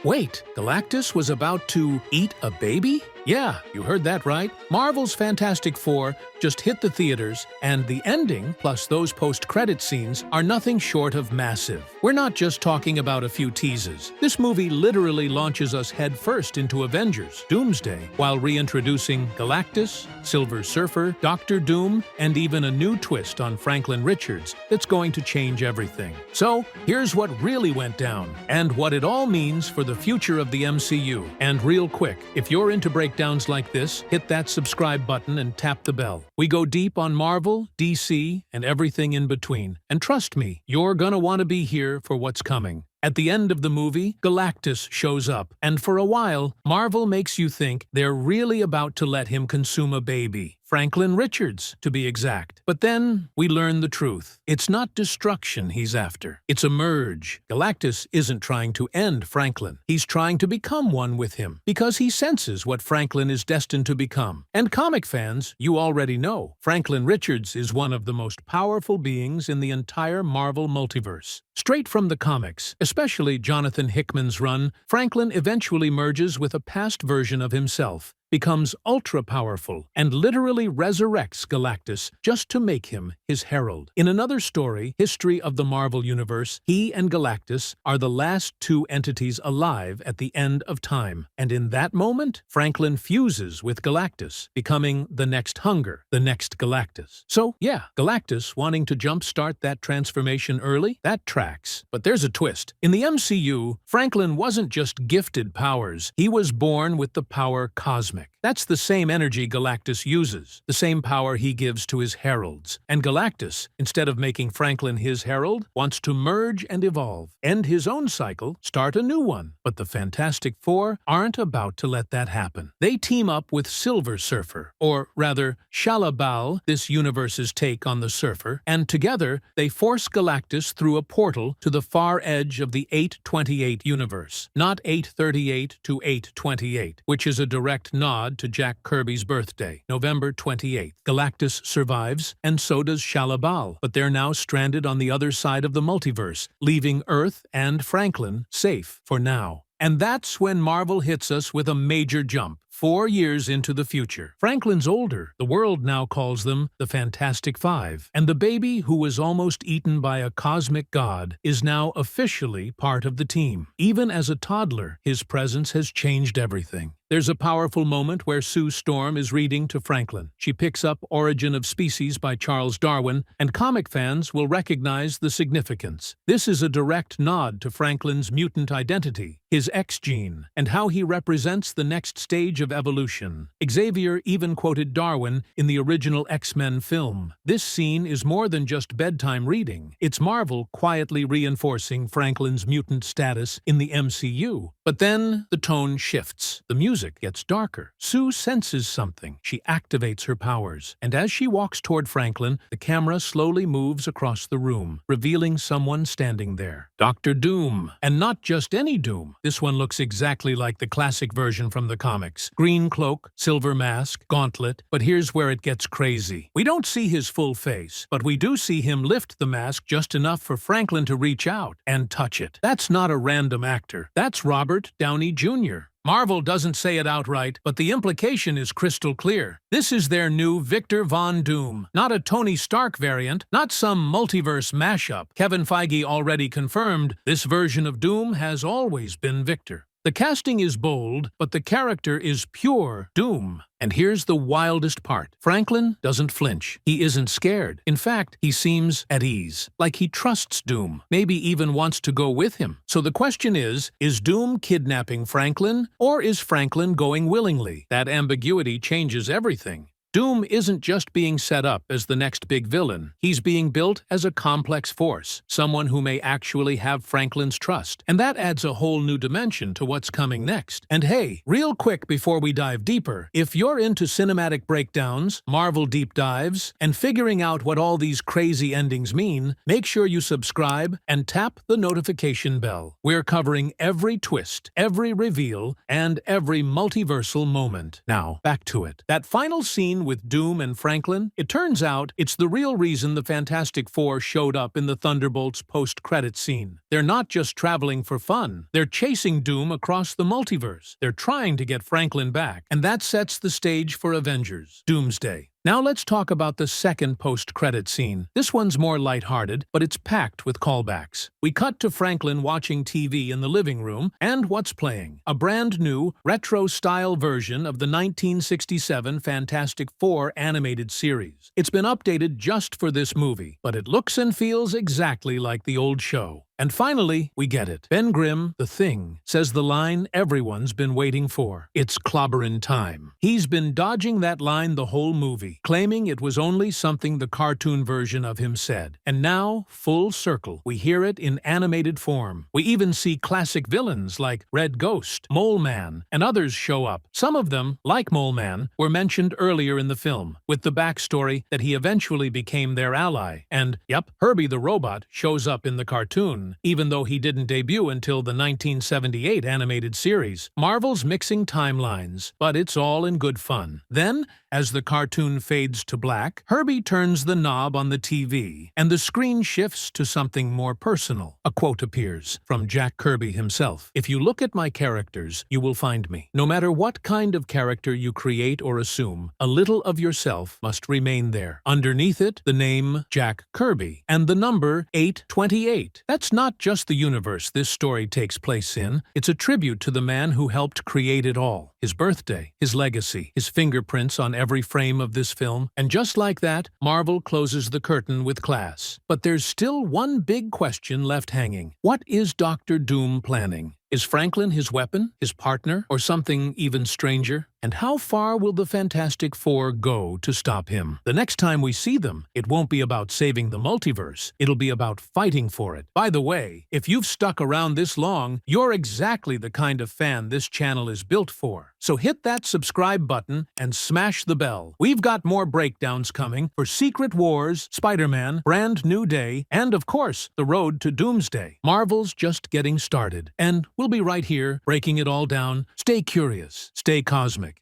Wait, Galactus was about to eat a baby? Yeah, you heard that right. Marvel's Fantastic Four just hit the theaters, and the ending, plus those post-credit scenes, are nothing short of massive. We're not just talking about a few teases. This movie literally launches us headfirst into Avengers, Doomsday, while reintroducing Galactus, Silver Surfer, Doctor Doom, and even a new twist on Franklin Richards that's going to change everything. So, here's what really went down, and what it all means for the future of the MCU. And real quick, if you're into breakdowns like this, hit that subscribe button and tap the bell. We go deep on Marvel, DC, and everything in between. And trust me, you're gonna want to be here for what's coming. At the end of the movie, Galactus shows up, and for a while, Marvel makes you think they're really about to let him consume a baby. Franklin Richards, to be exact. But then, we learn the truth. It's not destruction he's after. It's a merge. Galactus isn't trying to end Franklin. He's trying to become one with him, because he senses what Franklin is destined to become. And comic fans, you already know, Franklin Richards is one of the most powerful beings in the entire Marvel multiverse. Straight from the comics, especially Jonathan Hickman's run, Franklin eventually merges with a past version of himself, becomes ultra-powerful, and literally resurrects Galactus just to make him his herald. In another story, History of the Marvel Universe, he and Galactus are the last two entities alive at the end of time. And in that moment, Franklin fuses with Galactus, becoming the next Hunger, the next Galactus. So, yeah, Galactus wanting to jumpstart that transformation early, that tracks. But there's a twist. In the MCU, Franklin wasn't just gifted powers, he was born with the Power Cosmic. That's the same energy Galactus uses, the same power he gives to his heralds. And Galactus, instead of making Franklin his herald, wants to merge and evolve, end his own cycle, start a new one. But the Fantastic Four aren't about to let that happen. They team up with Silver Surfer, or rather, Shalla-Bal, this universe's take on the Surfer, and together they force Galactus through a portal to the far edge of the 828 universe. Not 838 to 828, which is a direct nod to Jack Kirby's birthday, November 28th. Galactus survives, and so does Shalla-Bal, but they're now stranded on the other side of the multiverse, leaving Earth and Franklin safe for now. And that's when Marvel hits us with a major jump. 4 years into the future. Franklin's older. The world now calls them the Fantastic Five. And the baby who was almost eaten by a cosmic god is now officially part of the team. Even as a toddler, his presence has changed everything. There's a powerful moment where Sue Storm is reading to Franklin. She picks up Origin of Species by Charles Darwin, and comic fans will recognize the significance. This is a direct nod to Franklin's mutant identity, his X gene, and how he represents the next stage of evolution. Xavier even quoted Darwin in the original X-Men film. This scene is more than just bedtime reading. It's Marvel quietly reinforcing Franklin's mutant status in the MCU. But then the tone shifts. The music gets darker. Sue senses something. She activates her powers. And as she walks toward Franklin, the camera slowly moves across the room, revealing someone standing there. Dr. Doom. And not just any Doom. This one looks exactly like the classic version from the comics. Green cloak, silver mask, gauntlet. But here's where it gets crazy. We don't see his full face, but we do see him lift the mask just enough for Franklin to reach out and touch it. That's not a random actor. That's Robert Downey Jr. Marvel doesn't say it outright, but the implication is crystal clear. This is their new Victor Von Doom. Not a Tony Stark variant, not some multiverse mashup. Kevin Feige already confirmed this version of Doom has always been Victor. The casting is bold, but the character is pure Doom. And here's the wildest part. Franklin doesn't flinch. He isn't scared. In fact, he seems at ease, like he trusts Doom, maybe even wants to go with him. So the question is Doom kidnapping Franklin, or is Franklin going willingly? That ambiguity changes everything. Doom isn't just being set up as the next big villain. He's being built as a complex force, someone who may actually have Franklin's trust. And that adds a whole new dimension to what's coming next. And hey, real quick before we dive deeper, if you're into cinematic breakdowns, Marvel deep dives, and figuring out what all these crazy endings mean, make sure you subscribe and tap the notification bell. We're covering every twist, every reveal, and every multiversal moment. Now, back to it. That final scene scene with Doom and Franklin? It turns out it's the real reason the Fantastic Four showed up in the Thunderbolts post-credit scene. They're not just traveling for fun. They're chasing Doom across the multiverse. They're trying to get Franklin back, and that sets the stage for Avengers: Doomsday. Now let's talk about the second post-credit scene. This one's more lighthearted, but it's packed with callbacks. We cut to Franklin watching TV in the living room, and what's playing? A brand new, retro-style version of the 1967 Fantastic Four animated series. It's been updated just for this movie, but it looks and feels exactly like the old show. And finally, we get it. Ben Grimm, the Thing, says the line everyone's been waiting for. It's clobberin' time. He's been dodging that line the whole movie, claiming it was only something the cartoon version of him said. And now, full circle, we hear it in animated form. We even see classic villains like Red Ghost, Mole Man, and others show up. Some of them, like Mole Man, were mentioned earlier in the film, with the backstory that he eventually became their ally. And, yep, Herbie the Robot shows up in the cartoon, even though he didn't debut until the 1978 animated series. Marvel's mixing timelines, but it's all in good fun. Then, as the cartoon fades to black, Herbie turns the knob on the TV, and the screen shifts to something more personal. A quote appears from Jack Kirby himself. "If you look at my characters, you will find me. No matter what kind of character you create or assume, a little of yourself must remain there." Underneath it, the name Jack Kirby, and the number 828. That's not just the universe this story takes place in. It's a tribute to the man who helped create it all. His birthday, his legacy, his fingerprints on every frame of this film. And just like that, Marvel closes the curtain with class. But there's still one big question left hanging. What is Dr. Doom planning? Is Franklin his weapon, his partner, or something even stranger? And how far will the Fantastic Four go to stop him? The next time we see them, it won't be about saving the multiverse. It'll be about fighting for it. By the way, if you've stuck around this long, you're exactly the kind of fan this channel is built for. So hit that subscribe button and smash the bell. We've got more breakdowns coming for Secret Wars, Spider-Man, Brand New Day, and of course, the road to Doomsday. Marvel's just getting started, and we'll be right here breaking it all down. Stay curious, stay cosmic,